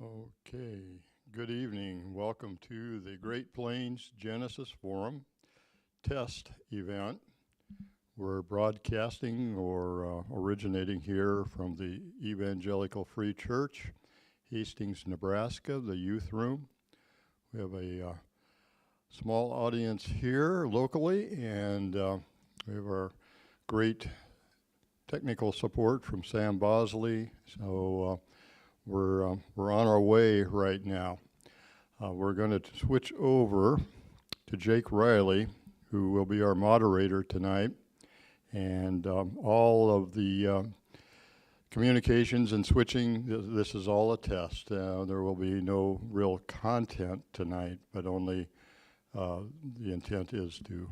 Okay, good evening. Welcome to the Great Plains Genesis Forum test event. We're broadcasting or originating here from the Evangelical Free Church, Hastings, Nebraska, the youth room. We have a small audience here locally, and we have our great technical support from Sam Bosley. So we're on our way right now. We're going to switch over to Jake Riley, who will be our moderator tonight. And all of the communications and switching, this is all a test. There will be no real content tonight, but only the intent is to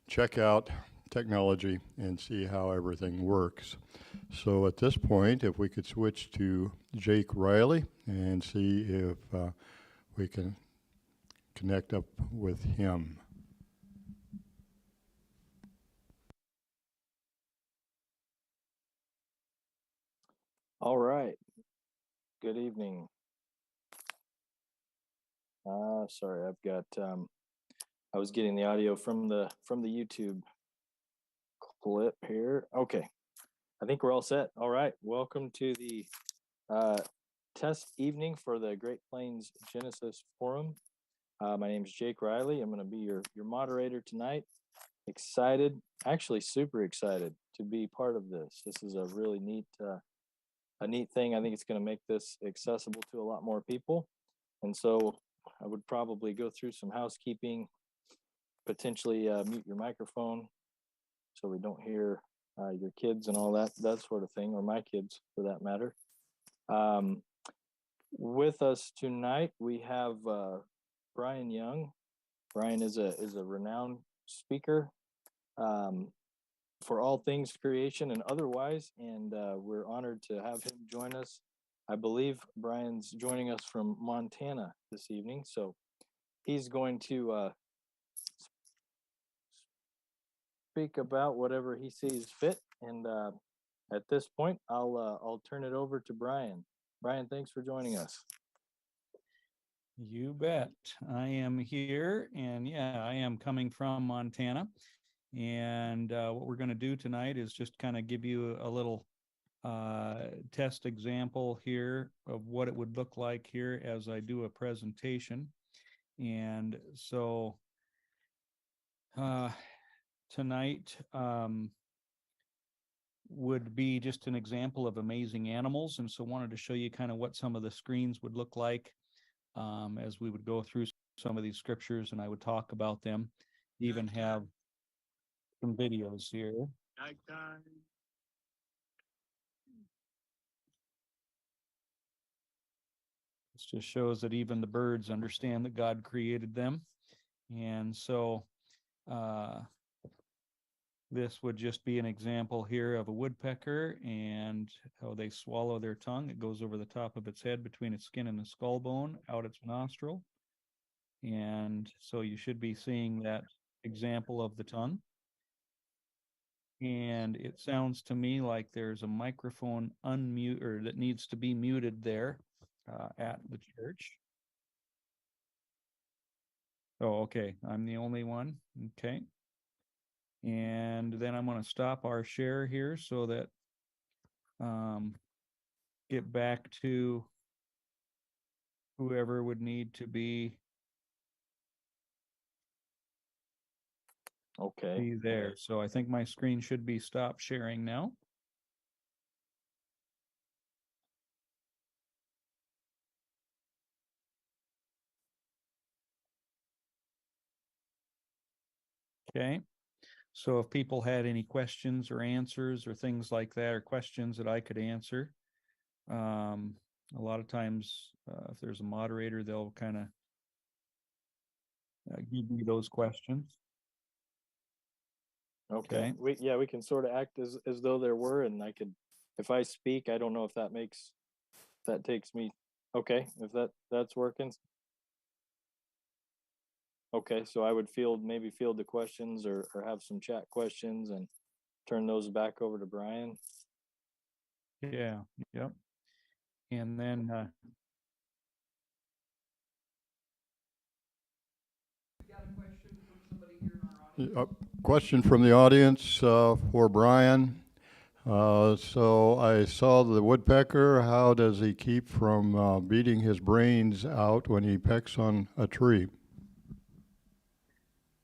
check out technology and see how everything works. So at this point, if we could switch to Jake Riley and see if we can connect up with him. All right. Good evening. Sorry, I've got I was getting the audio from the YouTube clip here. Okay. I think we're all set. All right. Welcome to the test evening for the Great Plains Genesis Forum. My name is Jake Riley. I'm going to be your moderator tonight. Excited, actually super excited to be part of this. This is a really neat thing. I think it's going to make this accessible to a lot more people. And so I would probably go through some housekeeping, potentially mute your microphone so we don't hear your kids and all that sort of thing, or my kids for that matter. With us tonight, we have Brian Young. Brian is a renowned speaker for all things creation and otherwise, and we're honored to have him join us. I believe Brian's joining us from Montana this evening, so he's going to speak about whatever he sees fit. And at this point, I'll turn it over to Brian. Brian, thanks for joining us. You bet. I am here, and yeah, I am coming from Montana. And what we're going to do tonight is just kind of give you a little test example here of what it would look like here as I do a presentation. And so tonight would be just an example of amazing animals. And so wanted to show you kind of what some of the screens would look like as we would go through some of these scriptures and I would talk about them. Even have some videos here. This just shows that even the birds understand that God created them. And so this would just be an example here of a woodpecker and how they swallow their tongue. It goes over the top of its head between its skin and the skull bone, out its nostril. And so you should be seeing that example of the tongue. And it sounds to me like there's a microphone unmute or that needs to be muted there at the church. Oh, okay. I'm the only one. Okay. And then I'm going to stop our share here so that get back to whoever would need to be Okay. there. So I think my screen should be stopped sharing now. Okay. So if people had any questions or answers or things like that, or questions that I could answer, a lot of times if there's a moderator, they'll kind of give me those questions. Okay. We can sort of act as though there were, and I could, if I speak, I don't know if that takes me. Okay, if that's working. Okay, so I would maybe field the questions or have some chat questions and turn those back over to Brian. Yeah. Yep. And then A question from the audience for Brian. So I saw the woodpecker. How does he keep from beating his brains out when he pecks on a tree?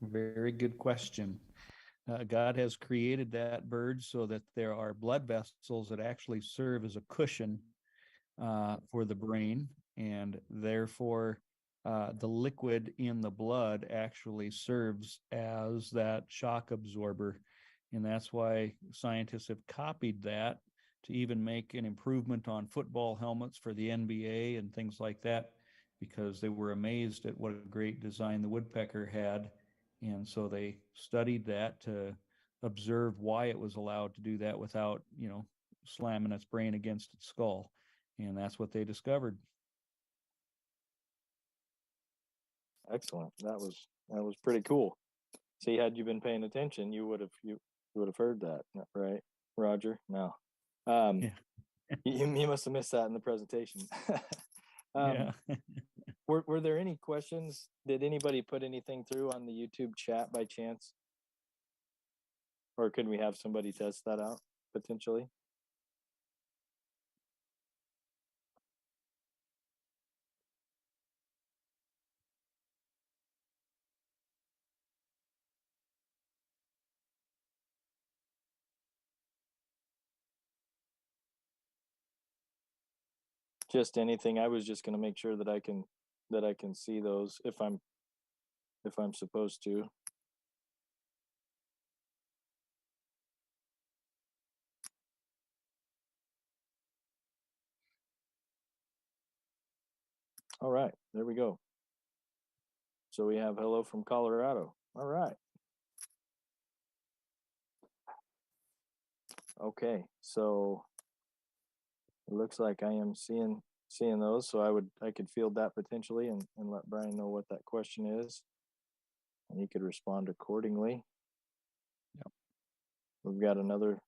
very good question. God has created that bird so that there are blood vessels that actually serve as a cushion for the brain, and therefore the liquid in the blood actually serves as that shock absorber. And that's why scientists have copied that to even make an improvement on football helmets for the NBA and things like that, because they were amazed at what a great design the woodpecker had. And so they studied that to observe why it was allowed to do that without, slamming its brain against its skull. And that's what they discovered. Excellent. That was pretty cool. See, had you been paying attention, you would have heard that, right, Roger? No. Yeah. You must have missed that in the presentation. Yeah. Were there any questions? Did anybody put anything through on the YouTube chat by chance? Or could we have somebody test that out potentially? Just anything. I was just going to make sure that I can see those if I'm supposed to. All right, there we go. So we have hello from Colorado. All right. Okay, so it looks like I am seeing those. So I could field that potentially and let Brian know what that question is, and he could respond accordingly. Yep. We've got another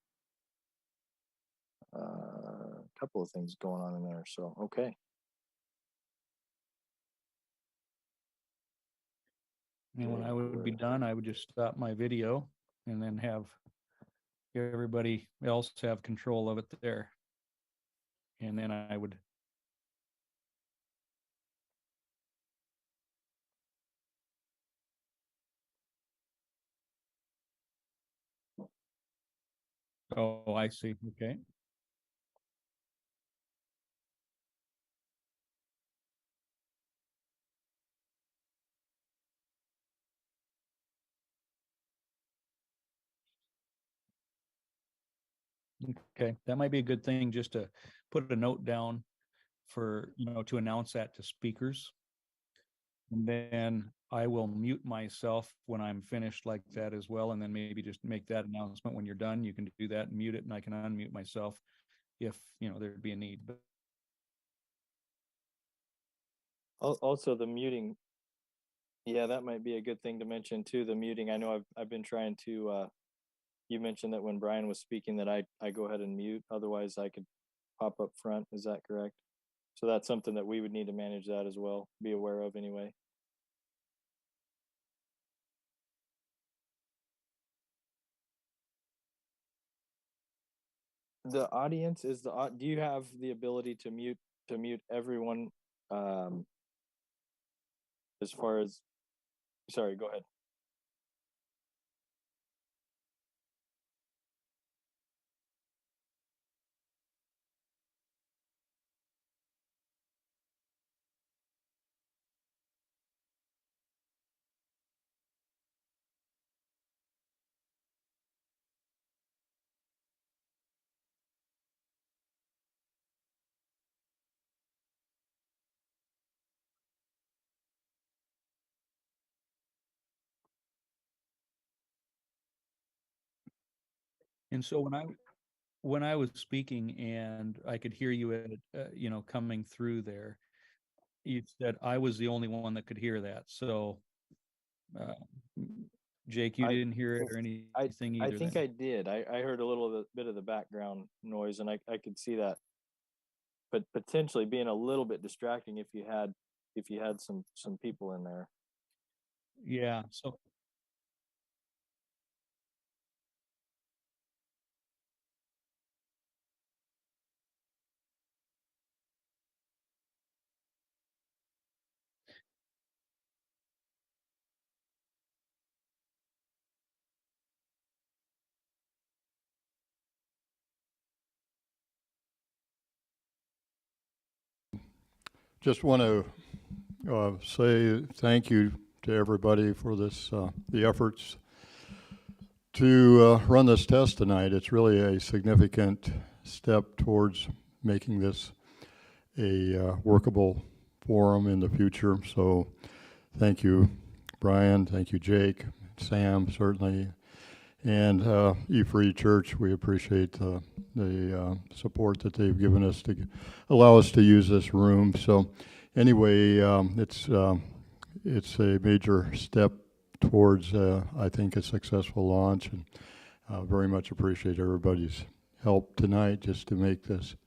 couple of things going on in there. So okay. And when I would be done, I would just stop my video and then have everybody else have control of it there. And then I would. Oh, I see. Okay. Okay, that might be a good thing just to put a note down for, to announce that to speakers. And then I will mute myself when I'm finished like that as well. And then maybe just make that announcement when you're done. You can do that and mute it, and I can unmute myself if, there'd be a need. But Also, the muting. Yeah, that might be a good thing to mention too. The muting. I know I've been trying to. You mentioned that when Brian was speaking that I go ahead and mute. Otherwise, I could pop up front. Is that correct? So that's something that we would need to manage that as well. Be aware of anyway. The audience is the. Do you have the ability to mute everyone? As far as, sorry, go ahead. and so when I was speaking and I could hear you coming through there, you said I was the only one that could hear that. So uh, Jake, you I didn't hear it or I anything I either think then? I did. I heard a little bit of the background noise, and I could see that, but potentially being a little bit distracting if you had some people in there. Yeah. So Just want to say thank you to everybody for this, the efforts to run this test tonight. It's really a significant step towards making this a workable forum in the future. So thank you, Brian. Thank you, Jake, Sam, certainly. And E-Free Church, we appreciate the support that they've given us to allow us to use this room. So anyway, it's a major step towards, I think, a successful launch, and very much appreciate everybody's help tonight just to make this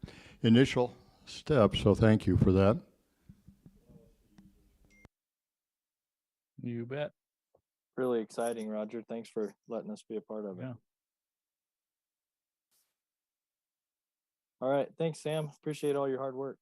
initial step. So thank you for that. you bet. Really exciting, Roger. Thanks for letting us be a part of it. Yeah. All right, thanks, Sam. Appreciate all your hard work.